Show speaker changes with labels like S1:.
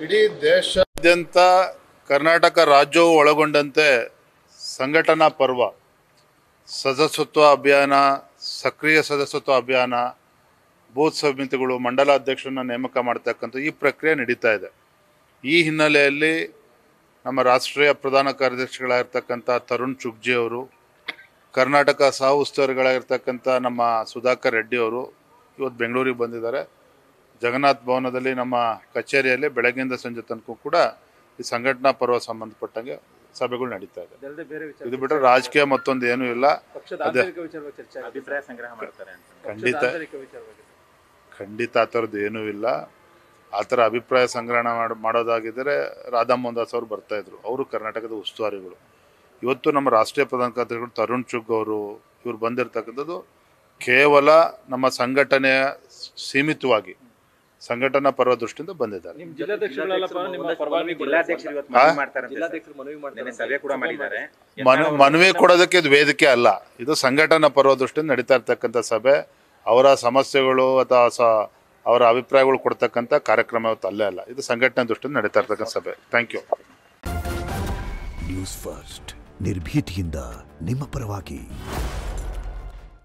S1: ಇಡೀ ದೇಶಾದ್ಯಂತ ಕರ್ನಾಟಕ ರಾಜ್ಯವು ಒಳಗೊಂಡಂತೆ ಸಂಘಟನಾ ಪರ್ವ, ಸದಸ್ಯತ್ವ ಅಭಿಯಾನ, ಸಕ್ರಿಯ ಸದಸ್ಯತ್ವ ಅಭಿಯಾನ, ಬೂತ್ ಸಮಿತಿಗಳು, ಮಂಡಲಾಧ್ಯಕ್ಷರನ್ನ ನೇಮಕ ಮಾಡ್ತಕ್ಕಂಥ ಈ ಪ್ರಕ್ರಿಯೆ ನಡೀತಾ ಇದೆ. ಈ ಹಿನ್ನೆಲೆಯಲ್ಲಿ ನಮ್ಮ ರಾಷ್ಟ್ರೀಯ ಪ್ರಧಾನ ಕಾರ್ಯದರ್ಶಿಗಳಾಗಿರ್ತಕ್ಕಂಥ ತರುಣ್ ಚುಗ್ಜಿ ಅವರು, ಕರ್ನಾಟಕ ಸಹ ಉಸ್ತುವಾರಿಗಳಾಗಿರ್ತಕ್ಕಂಥ ನಮ್ಮ ಸುಧಾಕರ್ ರೆಡ್ಡಿ ಅವರು ಇವತ್ತು ಬೆಂಗಳೂರಿಗೆ ಬಂದಿದ್ದಾರೆ. ಜಗನ್ನಾಥ್ ಭವನದಲ್ಲಿ ನಮ್ಮ ಕಚೇರಿಯಲ್ಲಿ ಬೆಳಗ್ಗೆಯಿಂದ ಸಂಜೆ ತನಕ ಕೂಡ ಈ ಸಂಘಟನಾ ಪರ್ವ ಸಂಬಂಧಪಟ್ಟಂಗೆ ಸಭೆಗಳು ನಡೀತಾ ಇದೆ. ಇದು ಬಿಟ್ಟರೆ ರಾಜಕೀಯ ಮತ್ತೊಂದು ಏನೂ ಇಲ್ಲ. ಖಂಡಿತ ಆ ಥರದ್ದು ಏನೂ ಇಲ್ಲ. ಆ ಥರ ಅಭಿಪ್ರಾಯ ಸಂಗ್ರಹಣ ಮಾಡೋದಾಗಿದ್ದರೆ ರಾಧಾ ಮೋಹನ್ ದಾಸ್ ಅವರು ಬರ್ತಾಯಿದ್ರು. ಅವರು ಕರ್ನಾಟಕದ ಉಸ್ತುವಾರಿಗಳು. ಇವತ್ತು ನಮ್ಮ ರಾಷ್ಟ್ರೀಯ ಪ್ರಧಾನ ಕಾರ್ಯದರ್ಶಿಗಳು ತರುಣ್ ಚುಗ್ ಅವರು ಇವರು ಬಂದಿರತಕ್ಕಂಥದ್ದು ಕೇವಲ ನಮ್ಮ ಸಂಘಟನೆಯ ಸೀಮಿತವಾಗಿ ಸಂಘಟನಾ ಪರ್ವ ದೃಷ್ಟಿಯಿಂದ ಬಂದಿದ್ದಾರೆ. ಮನವಿ ಕೊಡೋದಕ್ಕೆ ಇದು ವೇದಿಕೆ ಅಲ್ಲ, ಇದು ಸಂಘಟನಾ ಪರ್ವ ದೃಷ್ಟಿಯಿಂದ ನಡೀತಾ ಇರ್ತಕ್ಕಂಥ ಸಭೆ. ಅವರ ಸಮಸ್ಯೆಗಳು ಅಥವಾ ಅವರ ಅಭಿಪ್ರಾಯಗಳು ಕೊಡ್ತಕ್ಕಂಥ ಕಾರ್ಯಕ್ರಮ ಇವತ್ತು ಅಲ್ಲೇ ಅಲ್ಲ, ಇದು ಸಂಘಟನೆ ದೃಷ್ಟಿಯಿಂದ ನಡೀತಾ ಇರ್ತಕ್ಕಂಥ ಸಭೆ. Thank you.
S2: ನ್ಯೂಸ್ ಫಸ್ಟ್, ನಿರ್ಭೀತಿಯಿಂದ ನಿಮ್ಮ ಪರವಾಗಿ.